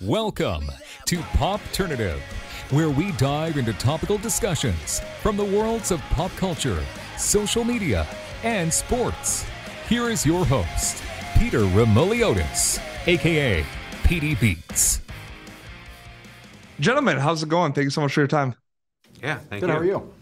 Welcome to Popternative, where we dive into topical discussions from the worlds of pop culture, social media, and sports. Here is your host, Peter Remoliotis, aka PD Beats. Gentlemen, how's it going? Thank you so much for your time. Yeah, thank you. Good, how are you?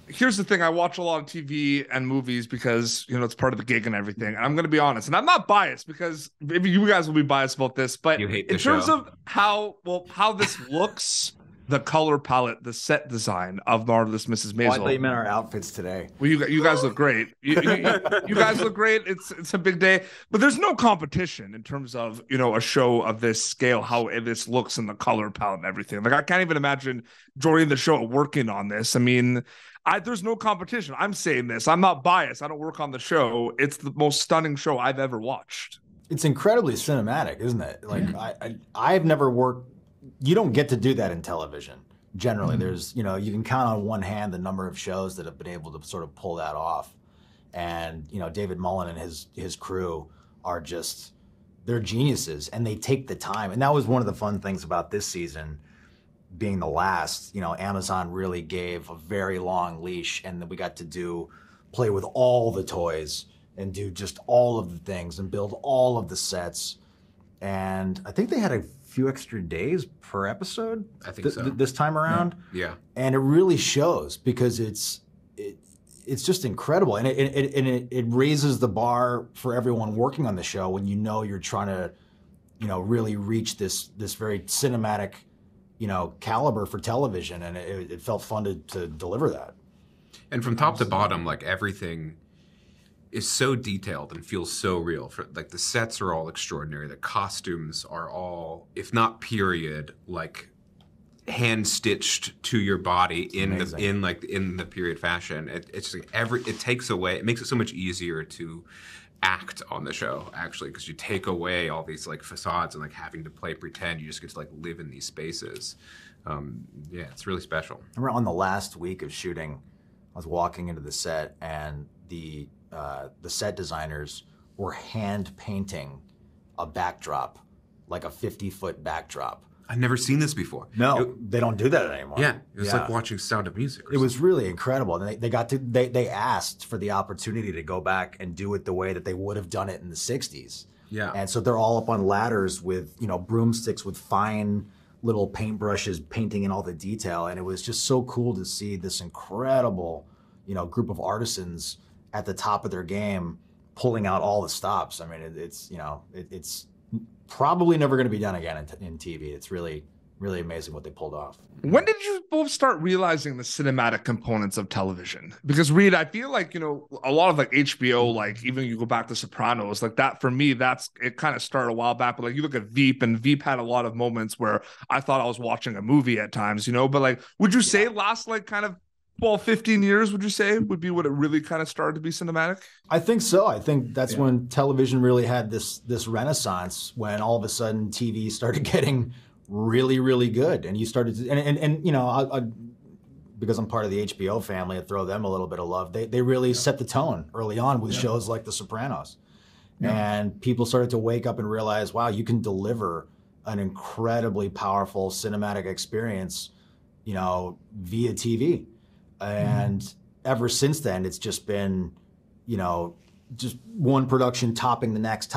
Here's the thing. I watch a lot of TV and movies because, it's part of the gig and everything. And I'm going to be honest, and I'm not biased because maybe you guys will be biased about this, but you hate the in terms show. of how this looks, the color palette, the set design of Marvelous Mrs. Maisel. Oh, I thought you meant our outfits today. Well, you guys look great. You guys look great. It's a big day, but there's no competition in terms of, a show of this scale, how this looks in the color palette and everything. Like, I can't even imagine joining the show working on this. I mean, there's no competition. I'm saying this. I'm not biased. I don't work on the show. It's the most stunning show I've ever watched. It's incredibly cinematic, isn't it? Like, I've never worked. You don't get to do that in television. Generally, there's, you can count on one hand the number of shows that have been able to sort of pull that off. And, David Mullen and his crew are just, they're geniuses, and they take the time. And that was one of the fun things about this season being the last. Amazon really gave a very long leash, and then we got to play with all the toys and do just all of the things and build all of the sets. And I think they had a few extra days per episode. I think so. This time around. Yeah. And it really shows because it's just incredible, and it raises the bar for everyone working on the show when you're trying to, really reach this very cinematic, caliber for television, and it felt fun to deliver that. And from top to bottom, like, everything is so detailed and feels so real. Like, the sets are all extraordinary. The costumes are all, if not period, like hand stitched to your body in the period fashion. It's like it takes away. It makes it so much easier to act on the show, actually, because you take away all these like facades and like having to play pretend. You just get to like live in these spaces. Yeah, it's really special. I remember on the last week of shooting, I was walking into the set, and the set designers were hand painting a backdrop, like a 50-foot backdrop. I've never seen this before. No, they don't do that anymore. Yeah, it was like watching Sound of Music. It was really incredible. And they asked for the opportunity to go back and do it the way that they would have done it in the 60s. Yeah. And so they're all up on ladders with, broomsticks with fine little paintbrushes painting in all the detail. And it was just so cool to see this incredible, group of artisans at the top of their game pulling out all the stops. I mean, it's probably never going to be done again in TV. It's really, really amazing what they pulled off. When did you both start realizing the cinematic components of television? Because, Reid, I feel like, a lot of like HBO, like even you go back to Sopranos, like that for me, it kind of started a while back. But like you look at Veep, and Veep had a lot of moments where I thought I was watching a movie at times, but like, would you say last like kind of 12, 15 years, would you say would be what it really kind of started to be cinematic? I think so. I think that's when television really had this renaissance, when all of a sudden TV started getting really, really good. And you started to, I, because I'm part of the HBO family, I throw them a little bit of love. They really set the tone early on with shows like The Sopranos. And people started to wake up and realize, wow, you can deliver an incredibly powerful cinematic experience, via TV. And ever since then, it's just been, just one production topping the next,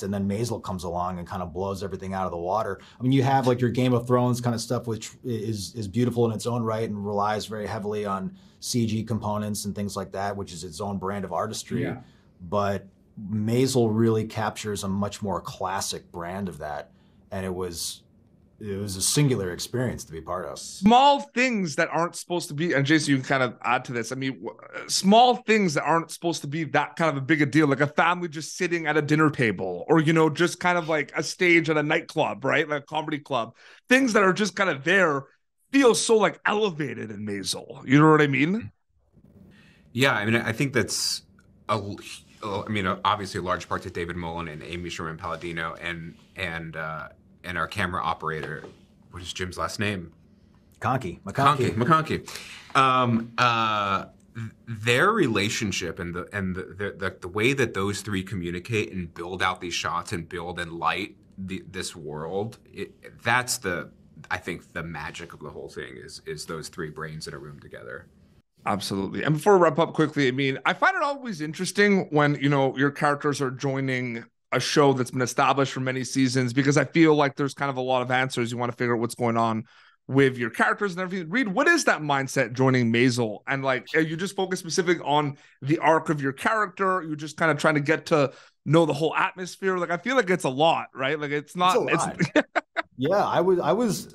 and then Maisel comes along and kind of blows everything out of the water. I mean, you have like your Game of Thrones kind of stuff, which is beautiful in its own right and relies very heavily on CG components and things like that, which is its own brand of artistry. Yeah. But Maisel really captures a much more classic brand of that, and it was a singular experience to be part of. Small things that aren't supposed to be, and Jason, you can kind of add to this. I mean, small things that aren't supposed to be that kind of a big a deal, like a family just sitting at a dinner table, or, just kind of like a stage at a nightclub, right? Like a comedy club. Things that are just kind of there feel so like elevated in Maisel. You know what I mean? Yeah, I mean, I think that's obviously a large part to David Mullen and Amy Sherman Palladino and our camera operator. What is Jim's last name? McConkey. Their relationship and the way that those three communicate and build out these shots and build and light this world. That's I think the magic of the whole thing is those three brains in a room together. Absolutely. And before I wrap up quickly, I mean, I find it always interesting when, you know, your characters are joining a show that's been established for many seasons, because I feel like there's kind of a lot of answers. You want to figure out what's going on with your characters and everything. Reid, what is that mindset joining Maisel? And like, are you just focused specific on the arc of your character? You're just kind of trying to get to know the whole atmosphere. Like, I feel like it's a lot, right? Like, it's not. Yeah, I was,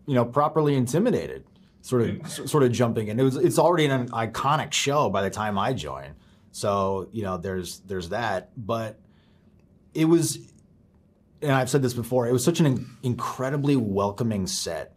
you know, properly intimidated, sort of jumping in. It's already an iconic show by the time I joined. So, you know, there's that, but it was, and I've said this before, it was such an incredibly welcoming set,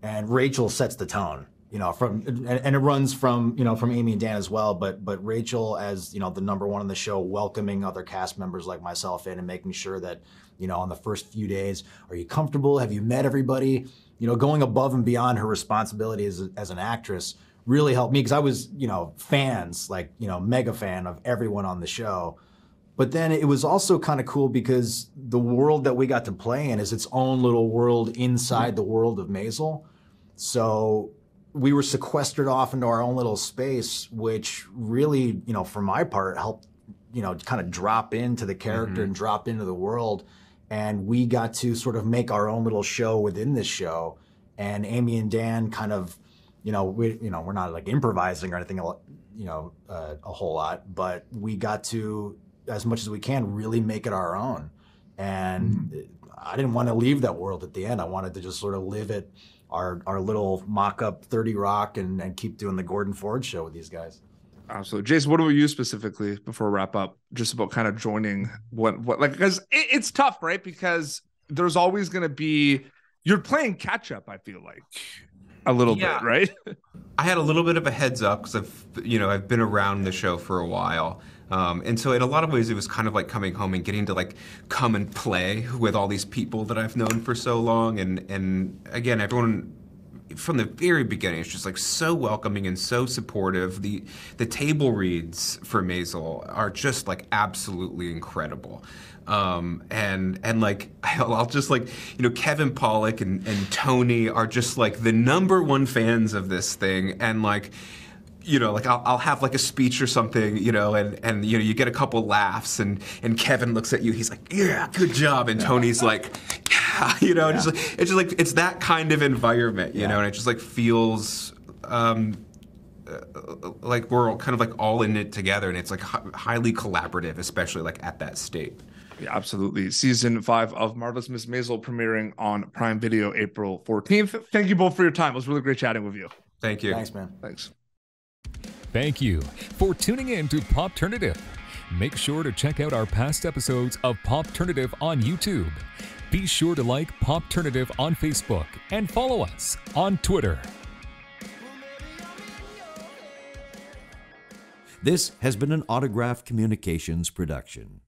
and Rachel sets the tone, you know, and it runs from, you know, from Amy and Dan as well, but Rachel, as, you know, the number one in the show, welcoming other cast members like myself in and making sure that, you know, on the first few days, are you comfortable? Have you met everybody? You know, going above and beyond her responsibility as an actress really helped me, because I was, you know, mega fan of everyone on the show. But then it was also kind of cool because the world that we got to play in is its own little world inside the world of Maisel. So we were sequestered off into our own little space, which really, you know, for my part, helped, you know, kind of drop into the character and drop into the world. And we got to sort of make our own little show within this show. And Amy and Dan kind of, we're not like improvising or anything, a whole lot, but we got to, as much as we can, really make it our own. And I didn't want to leave that world at the end. I wanted to just sort of live at our little mock-up 30 Rock and keep doing the Gordon Ford show with these guys. Absolutely. Jason, what about you specifically before we wrap up? Just about kind of joining what like, because it's tough, right? Because there's always going to be, you're playing catch up, I feel like, a little bit, right? I had a little bit of a heads up because I've been around the show for a while. And so in a lot of ways, it was kind of like coming home and getting to like come and play with all these people that I've known for so long. And again, everyone from the very beginning is just like so welcoming and so supportive. The table reads for Maisel are just like absolutely incredible. And like, I'll just like, Kevin Pollak and Tony are just like the #1 fans of this thing. And like, I'll have like a speech or something, and you get a couple laughs and Kevin looks at you, he's like, yeah, good job. And Tony's like, yeah, Just like, it's just like, it's that kind of environment, and it just like feels like we're all kind of like all in it together, and it's like highly collaborative, especially like at that state. Yeah, absolutely. Season 5 of Marvelous Miss Maisel premiering on Prime Video April 14th. Thank you both for your time. It was really great chatting with you. Thank you. Thanks, man. Thanks. Thank you for tuning in to Popternative. Make sure to check out our past episodes of Popternative on YouTube. Be sure to like Popternative on Facebook and follow us on Twitter. This has been an Autograph Communications production.